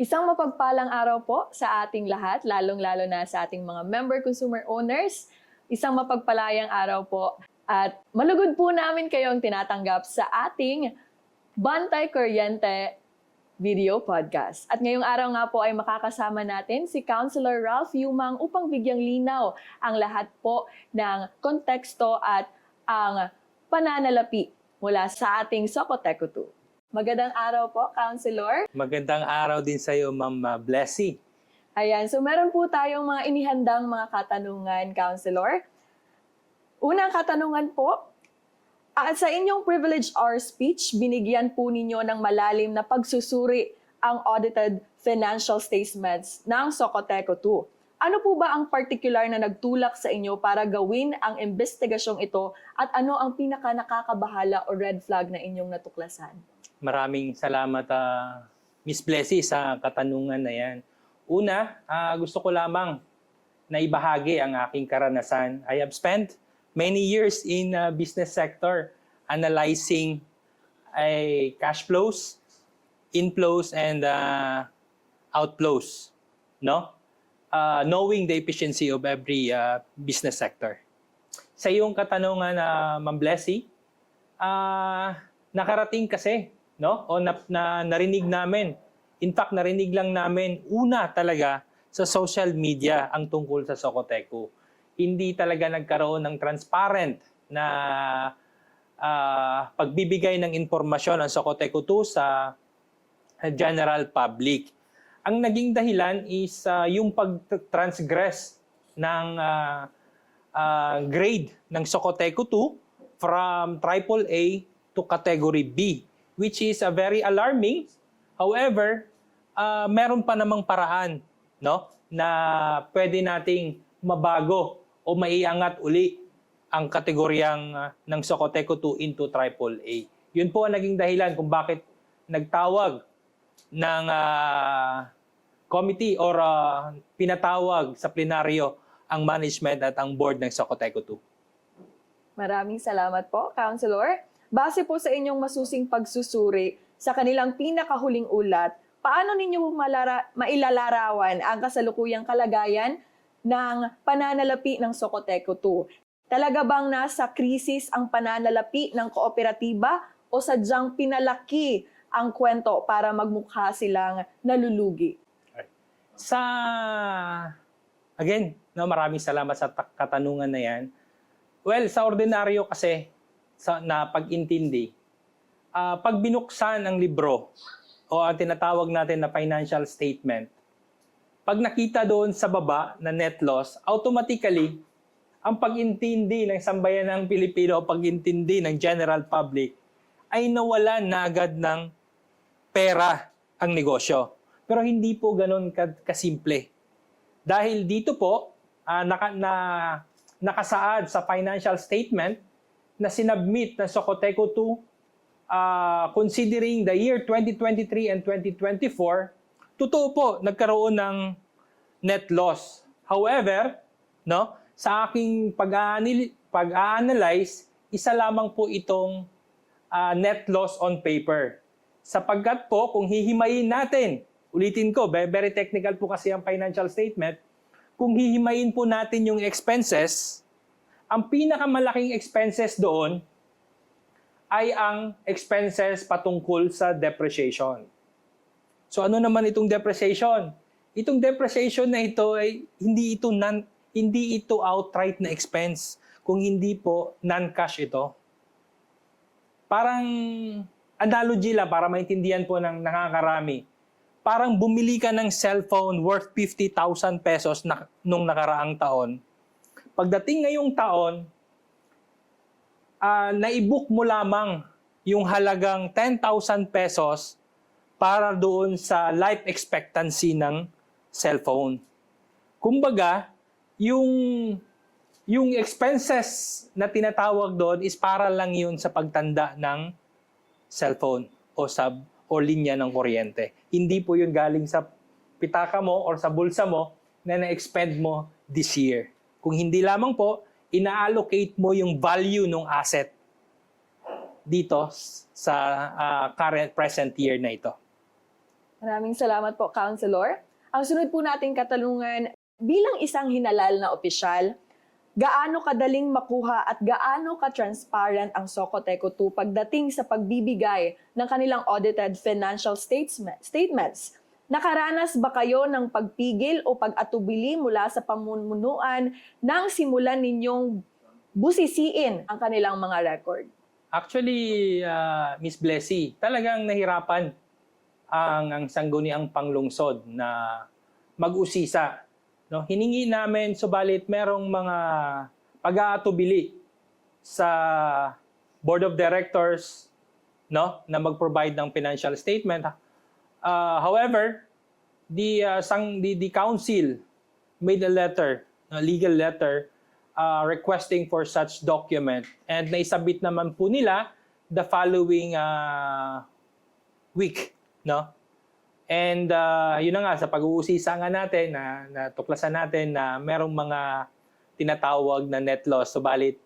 Isang mapagpalang araw po sa ating lahat, lalong-lalo na sa ating mga member consumer owners. Isang mapagpalayang araw po at malugod po namin kayong tinatanggap sa ating Bantay Kuryente video podcast. At ngayong araw nga po ay makakasama natin si Councilor Ralph Yumang upang bigyang linaw ang lahat po ng konteksto at ang pananalapi mula sa ating Socoteco 2. Magandang araw po, Councilor. Magandang araw din sa iyo, Ma'am Blessy. Ayan, so meron po tayong mga inihandang mga katanungan, Councilor. Unang katanungan po, sa inyong privilege hour speech, binigyan po ninyo ng malalim na pagsusuri ang audited financial statements ng Socoteco 2. Ano po ba ang particular na nagtulak sa inyo para gawin ang investigasyong ito at ano ang pinaka nakakabahala o red flag na inyong natuklasan? Maraming salamat, Miss Blessy, sa katanungan na yan. Una, gusto ko lamang na ibahagi ang aking karanasan. I have spent many years in business sector analyzing cash flows, inflows, and outflows. No? Knowing the efficiency of every business sector. Sa iyong katanungan, Ma'am Blessy, nakarating kasi, no? O narinig namin. In fact, narinig lang namin una talaga sa social media ang tungkol sa Socoteco. Hindi talaga nagkaroon ng transparent na pagbibigay ng impormasyon ang Socoteco 2 sa general public. Ang naging dahilan is yung pag-transgress ng grade ng Socoteco 2 from AAA to Category B, which is very alarming. However, meron pa namang paraan, no, na pwede nating mabago o maiangat uli ang kategoryang ng Socoteco 2 into AAA. Yun po ang naging dahilan kung bakit nagtawag ng committee or pinatawag sa plenaryo ang management at ang board ng Socoteco 2. Maraming salamat po, Councilor. Base po sa inyong masusing pagsusuri sa kanilang pinakahuling ulat, paano ninyo mailalarawan ang kasalukuyang kalagayan ng pananalapi ng Socoteco 2? Talaga bang nasa krisis ang pananalapi ng kooperatiba o sadyang pinalaki ang kwento para magmukha silang nalulugi? Again, no, maraming salamat sa katanungan na yan. Well, sa ordinaryo kasi, na pag-intindi, pag binuksan ang libro o ang tinatawag natin na financial statement, pag nakita doon sa baba na net loss, automatically, ang pag-intindi ng sambayan ng Pilipino o pag-intindi ng general public ay nawalan na agad ng pera ang negosyo. Pero hindi po ganun kasimple. Dahil dito po, nakasaad sa financial statement na sinubmit ng Socoteco 2 considering the year 2023 and 2024, totoo po, nagkaroon ng net loss. However, no, sa aking pag-a-analyze, isa lamang po itong net loss on paper. Sapagkat po, kung hihimayin natin, ulitin ko, very technical po kasi ang financial statement, kung hihimayin po natin yung expenses, ang pinakamalaking expenses doon ay ang expenses patungkol sa depreciation. So ano naman itong depreciation? Itong depreciation na ito ay hindi ito outright na expense, kung hindi po non-cash ito. Parang analogy lang para maintindihan po ng nakakarami. Parang bumili ka ng cellphone worth 50,000 pesos nung nakaraang taon. Pagdating ngayong taon, na-book mo lamang yung halagang 10,000 pesos para doon sa life expectancy ng cellphone. Kumbaga, yung expenses na tinatawag doon is para lang yun sa pagtanda ng cellphone o linya ng kuryente. Hindi po yun galing sa pitaka mo or sa bulsa mo na na-expend mo this year. Kung hindi lamang po, ina-allocate mo yung value ng asset dito sa present year na ito. Maraming salamat po, Counselor. Ang sunod po nating katanungan, bilang isang hinalal na opisyal, gaano kadaling makuha at gaano ka-transparent ang Socoteco 2 pagdating sa pagbibigay ng kanilang audited financial statements? Nakaranas ba kayo ng pagpigil o pag-atubili mula sa pamumunuan nang simulan ninyong busisiin ang kanilang mga record? Actually, Miss Blessy, talagang nahirapan ang sangguniang panglungsod na mag-usisa. No? Hiningi namin, subalit merong mga pag-aatubili sa Board of Directors, no, na mag-provide ng financial statement. However, the council made a letter, a legal letter, requesting for such document, and naisabit naman po nila the following week, no? And yun na nga, sa pag-uusisa nga natin, natuklasan natin na merong mga tinatawag na net loss. Subalit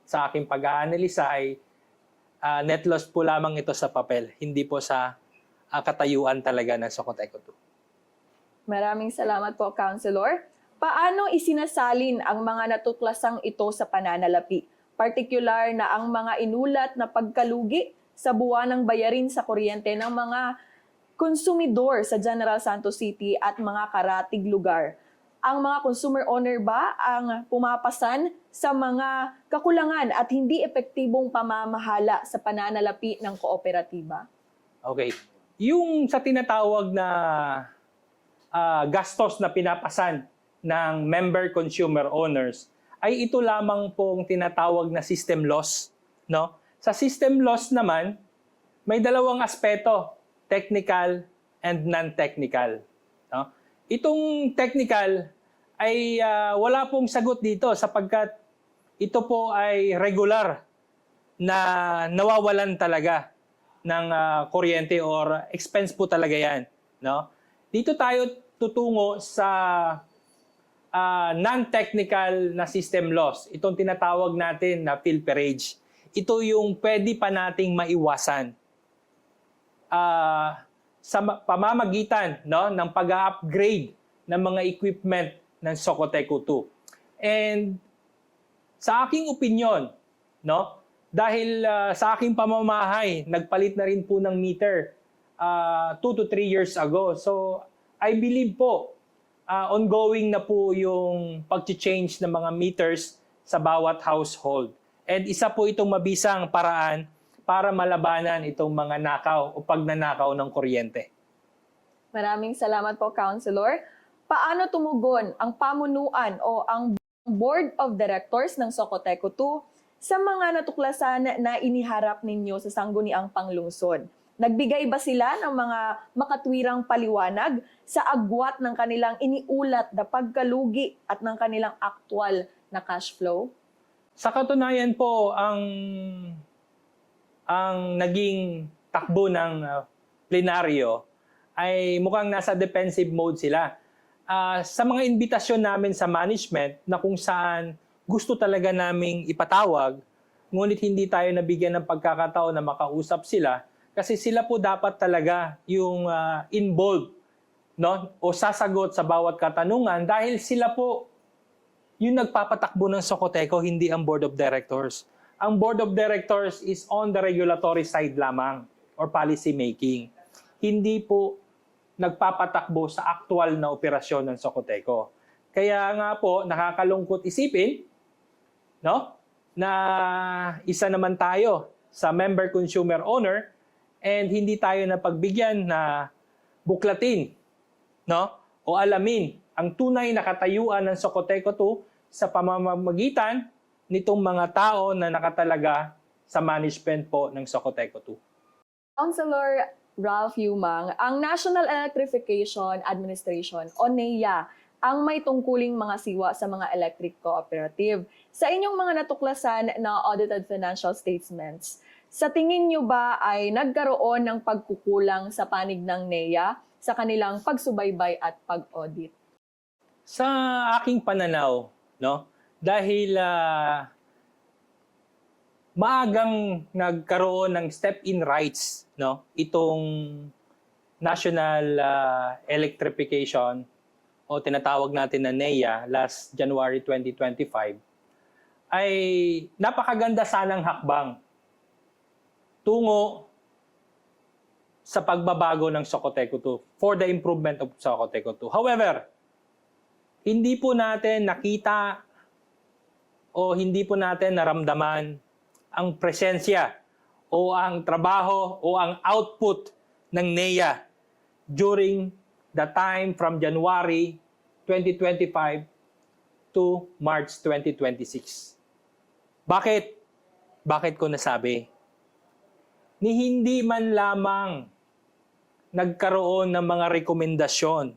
sa aking pag-aanalisa ay net loss po lamang ito sa papel, hindi po sa katayuan talaga ng Socoteco 2. Maraming salamat po, Counselor. Paano isinasalin ang mga natuklasang ito sa pananalapi? Partikular na ang mga inulat na pagkalugi sa buwanang bayarin sa kuryente ng mga konsumidor sa General Santos City at mga karatig lugar. Ang mga consumer owner ba ang pumapasan sa mga kakulangan at hindi epektibong pamamahala sa pananalapi ng kooperatiba? Okay. Yung sa tinatawag na gastos na pinapasan ng member consumer owners, ay ito lamang pong tinatawag na system loss. No? Sa system loss naman, may dalawang aspeto, technical and non-technical. No? Itong technical ay wala pong sagot dito sapagkat ito po ay regular na nawawalan talaga ng kuryente or expense po talaga yan. No? Dito tayo tutungo sa non-technical na system loss. Itong tinatawag natin na pilferage. Ito yung pwede pa nating maiwasan sa pamamagitan, no, ng pag-upgrade ng mga equipment ng Socoteco 2. And sa aking opinion, no, dahil sa aking pamamahay, nagpalit na rin po ng meter 2 to 3 years ago. So I believe po, ongoing na po yung pag-change ng mga meters sa bawat household. And isa po itong mabisang paraan para malabanan itong mga nakaw o pagnanakaw ng kuryente. Maraming salamat po, Counselor. Paano tumugon ang pamunuan o ang Board of Directors ng Socoteco 2 sa mga natuklasan na iniharap ninyo sa sangguniang panglungsod? Nagbigay ba sila ng mga makatwirang paliwanag sa agwat ng kanilang iniulat na pagkalugi at ng kanilang aktual na cash flow? Sa katunayan po, ang naging takbo ng plenaryo ay mukhang nasa defensive mode sila. Sa mga imbitasyon namin sa management na kung saan gusto talaga naming ipatawag, ngunit hindi tayo nabigyan ng pagkakataon na makausap sila kasi sila po dapat talaga yung involved, no, o sasagot sa bawat katanungan dahil sila po yung nagpapatakbo ng Socoteco, hindi ang Board of Directors. Ang Board of Directors is on the regulatory side lamang or policy making. Hindi po nagpapatakbo sa aktual na operasyon ng Socoteco. Kaya nga po, nakakalungkot isipin, no, na isa naman tayo sa member consumer owner and hindi tayo napagbigyan na buklatin, no, o alamin ang tunay na katayuan ng Socoteco 2 sa pamamagitan nitong mga tao na nakatalaga sa management po ng Socoteco 2. Councilor Ralph Yumang, ang National Electrification Administration o NEA ang may tungkuling mga siwa sa mga electric cooperative. Sa inyong mga natuklasan na audited financial statements, sa tingin nyo ba ay nagkaroon ng pagkukulang sa panig ng NEA sa kanilang pagsubaybay at pag-audit? Sa aking pananaw, no, dahil maagang nagkaroon ng step-in rights, no, itong National Electrification o tinatawag natin na NEA last January 2025 ay napakaganda sanang hakbang tungo sa pagbabago ng Socoteco 2 for the improvement of Socoteco 2. However, hindi po natin nakita o hindi po natin naramdaman ang presensya o ang trabaho o ang output ng NEA during the time from January 2025 to March 2026. Bakit? Bakit ko nasabi? Ni hindi man lamang nagkaroon ng mga rekomendasyon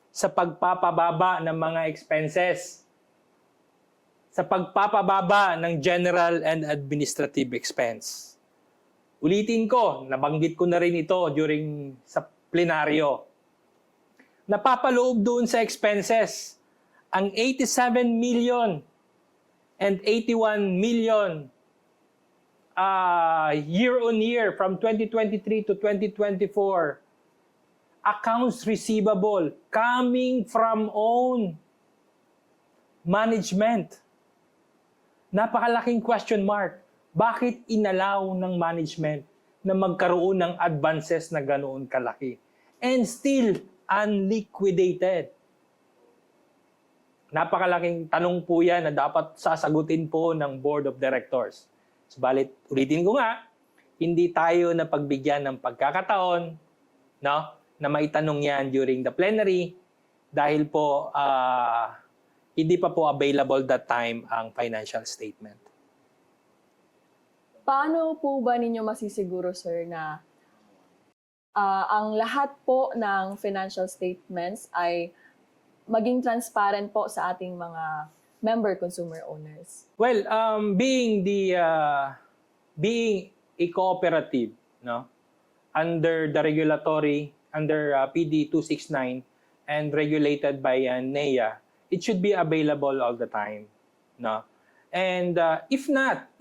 sa pagpapababa ng mga expenses, sa pagpapababa ng general and administrative expense. Ulitin ko, nabanggit ko na rin ito during sa plenaryo. Napapaloob doon sa expenses ang 87 million and 81 million year on year from 2023 to 2024 accounts receivable coming from own management. Napakalaking question mark. Bakit inalaw ng management na magkaroon ng advances na ganoon kalaki and still unliquidated? Napakalaking tanong po yan na dapat sasagutin po ng Board of Directors. Subalit, ulitin ko nga, hindi tayo napagbigyan ng pagkakataon, no, na maitanong yan during the plenary dahil po hindi pa po available that time ang financial statement. Paano po ba ninyo masisiguro, sir, na ang lahat po ng financial statements ay maging transparent po sa ating mga member consumer owners? Well, being a cooperative, no, under the regulatory, under PD 269 and regulated by NEA, it should be available all the time, no. And if not,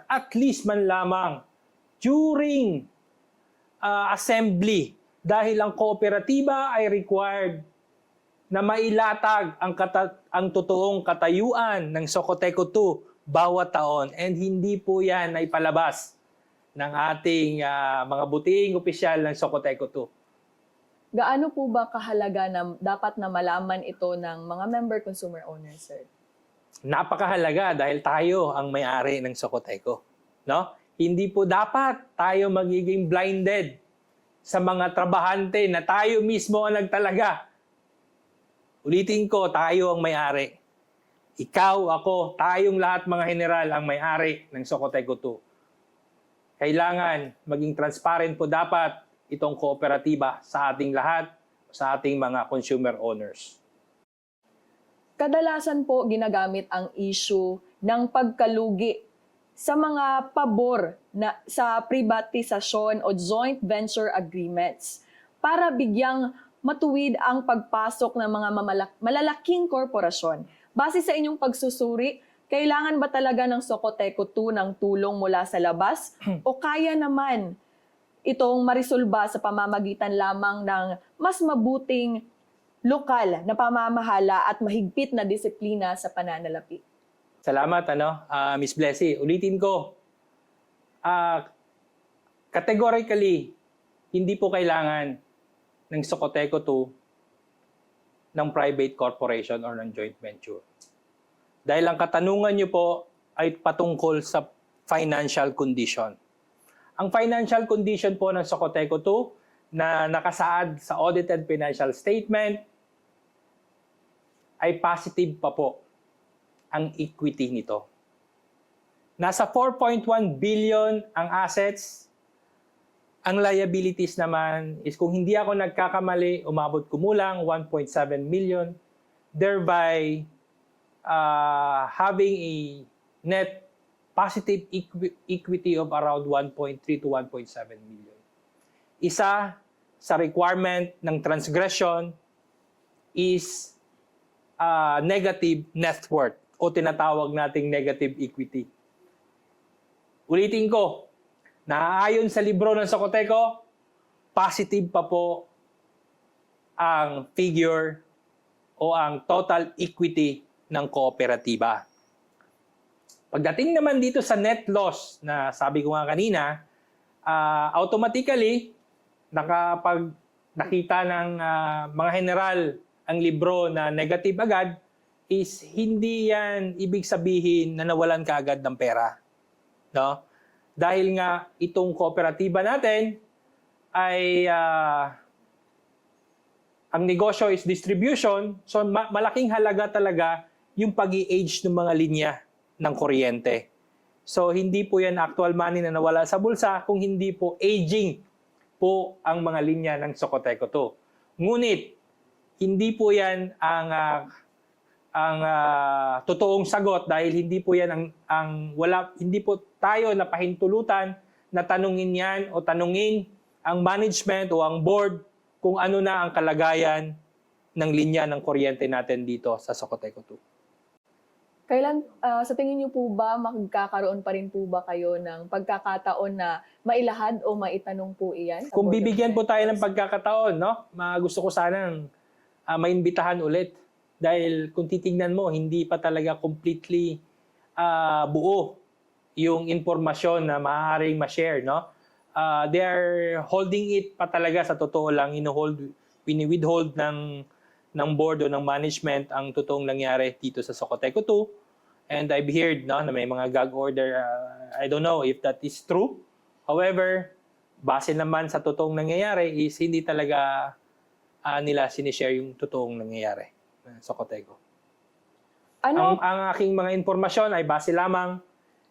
at least man lamang during assembly, dahil ang kooperatiba ay required na mailatag ang totoong katayuan ng Socoteco 2 bawat taon, and hindi po yan ay palabas ng ating mga butihing opisyal ng Socoteco 2. Gaano po ba kahalaga na dapat na malaman ito ng mga member consumer owners, sir? Napakahalaga dahil tayo ang may-ari ng Socoteco, no? Hindi po dapat tayo magiging blinded sa mga trabahante na tayo mismo ang nagtalaga. Ulitin ko, tayo ang may-ari. Ikaw, ako, tayong lahat mga general ang may-ari ng Socoteco 2. Kailangan maging transparent po dapat itong kooperatiba sa ating lahat, sa ating mga consumer owners. Kadalasan po ginagamit ang issue ng pagkalugi sa mga pabor na sa privatisasyon o joint venture agreements para bigyang matuwid ang pagpasok ng mga malalaking korporasyon. Base sa inyong pagsusuri, kailangan ba talaga ng Socoteco 2 ng tulong mula sa labas o kaya naman itong marisolba sa pamamagitan lamang ng mas mabuting lokal na pamamahala at mahigpit na disiplina sa pananalapi? Salamat, Miss Blessy. Ulitin ko, categorically, hindi po kailangan ng Socoteco 2 ng private corporation or ng joint venture. Dahil ang katanungan nyo po ay patungkol sa financial condition. Ang financial condition po ng Socoteco 2 na nakasaad sa audited financial statement ay positive pa po ang equity nito. Nasa 4.1 billion ang assets. Ang liabilities naman is, kung hindi ako nagkakamali, umabot kumulang 1.7 million, thereby having a net positive equity of around 1.3 to 1.7 million. Isa sa requirement ng transgression is negative net worth o tinatawag nating negative equity. Ulitin ko, naaayon sa libro ng Socoteco, positive pa po ang figure o ang total equity ng kooperatiba. Pagdating naman dito sa net loss na sabi ko nga kanina, automatically, nakapag nakita ng mga general ang libro na negative agad, is hindi yan ibig sabihin na nawalan ka agad ng pera. No? Dahil nga itong kooperatiba natin ay ang negosyo is distribution, so malaking halaga talaga yung pag-i-age ng mga linya ng kuryente. So hindi po yan actual money na nawala sa bulsa, kung hindi po aging po ang mga linya ng Socoteco 2. Ngunit hindi po yan ang totoong sagot dahil hindi po yan hindi po tayo napahintulutan na tanungin yan o tanungin ang management o ang board kung ano na ang kalagayan ng linya ng kuryente natin dito sa Socoteco 2. Kailan, sa tingin niyo po ba, magkakaroon pa rin po ba kayo ng pagkakataon na mailahad o maitanong po iyan? Kung bibigyan po tayo ng pagkakataon, no? Gusto ko sanang maimbitahan ulit. Dahil kung titingnan mo, hindi pa talaga completely buo yung informasyon na maaaring ma-share, no? They are holding it pa talaga sa totoo lang, withhold ng board o ng management ang totoong nangyari dito sa Socoteco 2. And I've heard na may mga gag order. I don't know if that is true. However, base naman sa totoong nangyayari is hindi talaga nila sinishare yung totoong nangyayari sa Socoteco. Ano? Ang aking mga informasyon ay base lamang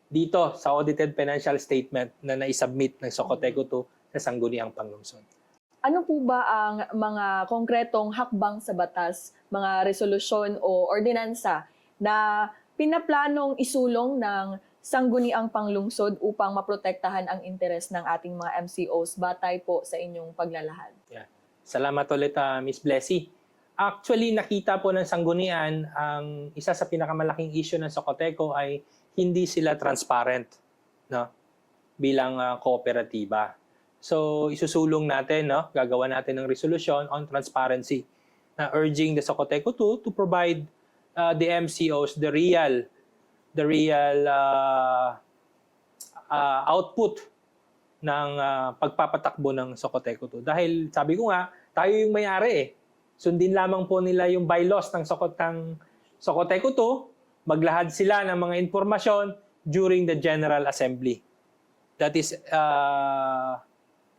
dito sa audited financial statement na naisubmit ng Socoteco 2 sa Sangguniang Panglungsod. Ano po ba ang mga konkretong hakbang sa batas, mga resolusyon o ordinansa na pinaplanong isulong ng Sangguniang Panglungsod upang maprotektahan ang interes ng ating mga MCOs batay po sa inyong paglalahad? Yeah. Salamat ulit, Miss Blessy. Actually, nakita po ng Sanggunian ang isa sa pinakamalaking issue ng Socoteco ay hindi sila transparent, no? Bilang kooperatiba. So, isusulong natin, no? Gagawa natin ng resolution on transparency na urging the Socoteco 2 to provide the MCOs the real output ng pagpapatakbo ng Socoteco 2. Dahil sabi ko nga, tayo yung may-ari eh. Sundin lamang po nila yung bylaws ng Socoteco 2, maglahad sila ng mga informasyon during the General Assembly. That is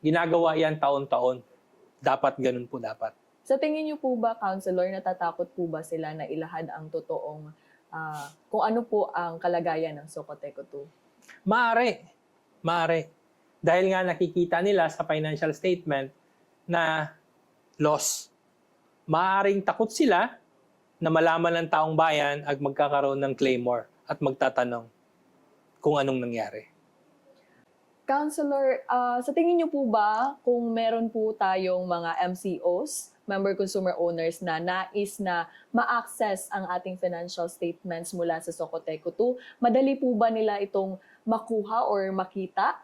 ginagawa yan taon-taon. Dapat ganun po dapat. Sa tingin niyo po ba, Counselor, natatakot po ba sila na ilahad ang totoong kung ano po ang kalagayan ng Socoteco 2? Maaari. Dahil nga nakikita nila sa financial statement na loss. Maaaring takot sila na malaman ng taong bayan at magkakaroon ng claimor at magtatanong kung anong nangyari. Counselor, sa tingin niyo po ba kung meron po tayong mga MCOs, Member Consumer Owners, na nais na ma-access ang ating financial statements mula sa Socoteco 2, madali po ba nila itong makuha or makita?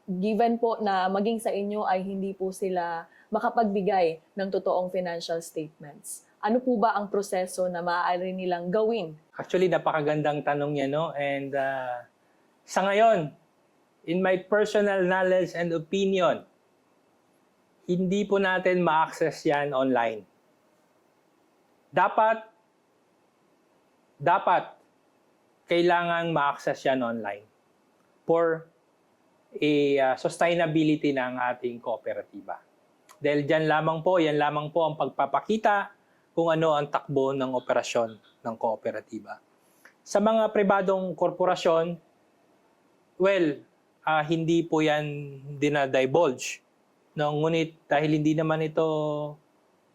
Given po na maging sa inyo ay hindi po sila makapagbigay ng totoong financial statements. Ano po ba ang proseso na maaari nilang gawin? Actually, napakagandang tanong yan, no? And sa ngayon, in my personal knowledge and opinion, hindi po natin ma-access yan online. Dapat kailangan ma-access yan online for sustainability ng ating kooperatiba. Dahil yan lamang po ang pagpapakita kung ano ang takbo ng operasyon ng kooperatiba. Sa mga pribadong korporasyon, hindi po yan dinadivulge. No, ngunit dahil hindi naman ito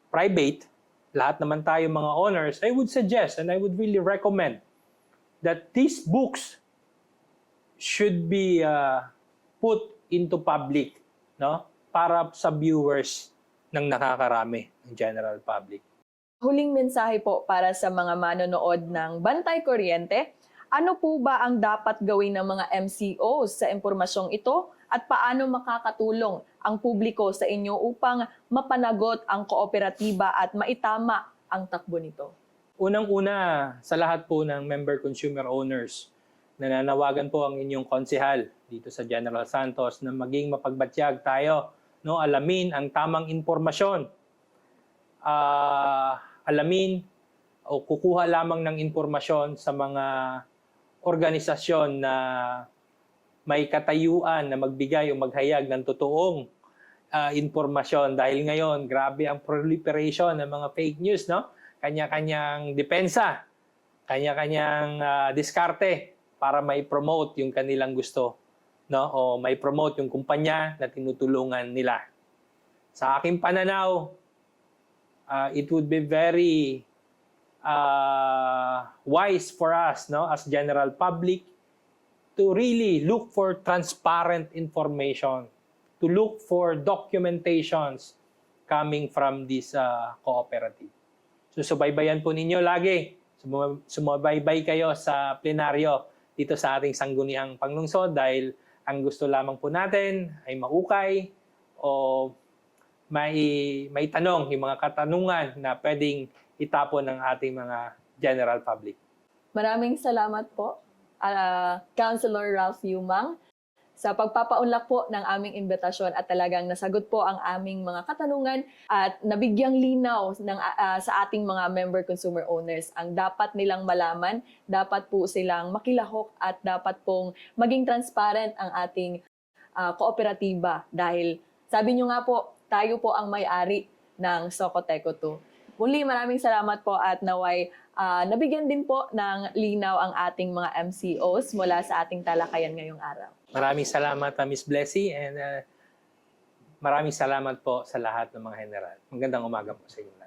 private, lahat naman tayo mga owners, I would suggest and I would really recommend that these books should be put into public, no? Para sa viewers ng nakakarami, ng general public. Huling mensahe po para sa mga manonood ng Bantay Kuryente Ano po ba ang dapat gawin ng mga MCOs sa impormasyong ito at paano makakatulong ang publiko sa inyo upang mapanagot ang kooperatiba at maitama ang takbo nito? Unang-una, sa lahat po ng member consumer owners, nananawagan po ang inyong konsehal dito sa General Santos na maging mapagbatyag tayo, no, alamin ang tamang impormasyon. Alamin o kukuha lamang ng impormasyon sa mga organisasyon na may katayuan na magbigay o maghayag ng totoong impormasyon. Dahil ngayon, grabe ang proliferation ng mga fake news, no? Kanya-kanyang depensa, kanya-kanyang diskarte para may promote yung kanilang gusto, no? O may promote yung kumpanya na tinutulungan nila. Sa aking pananaw, it would be very wise for us, no, as general public, to really look for transparent information, to look for documentations coming from this cooperative. So subaybayan po ninyo lagi. Sumabaybay kayo sa plenaryo dito sa ating sangguniang panglungsod dahil ang gusto lamang po natin ay maukay o may tanong, yung mga katanungan na pwedeng itapon ng ating mga general public. Maraming salamat po, Councilor Ralph Yumang, sa pagpapaunlak po ng aming imbitasyon at talagang nasagot po ang aming mga katanungan at nabigyang linaw sa ating mga member consumer owners ang dapat nilang malaman, dapat po silang makilahok at dapat pong maging transparent ang ating kooperatiba dahil sabi nyo nga po, tayo po ang may-ari ng Socoteco 2. Muli, maraming salamat po at naway nabigyan din po ng linaw ang ating mga MCOs mula sa ating talakayan ngayong araw. Maraming salamat, Miss Blessy, and maraming salamat po sa lahat ng mga general. Magandang umaga po sa inyo.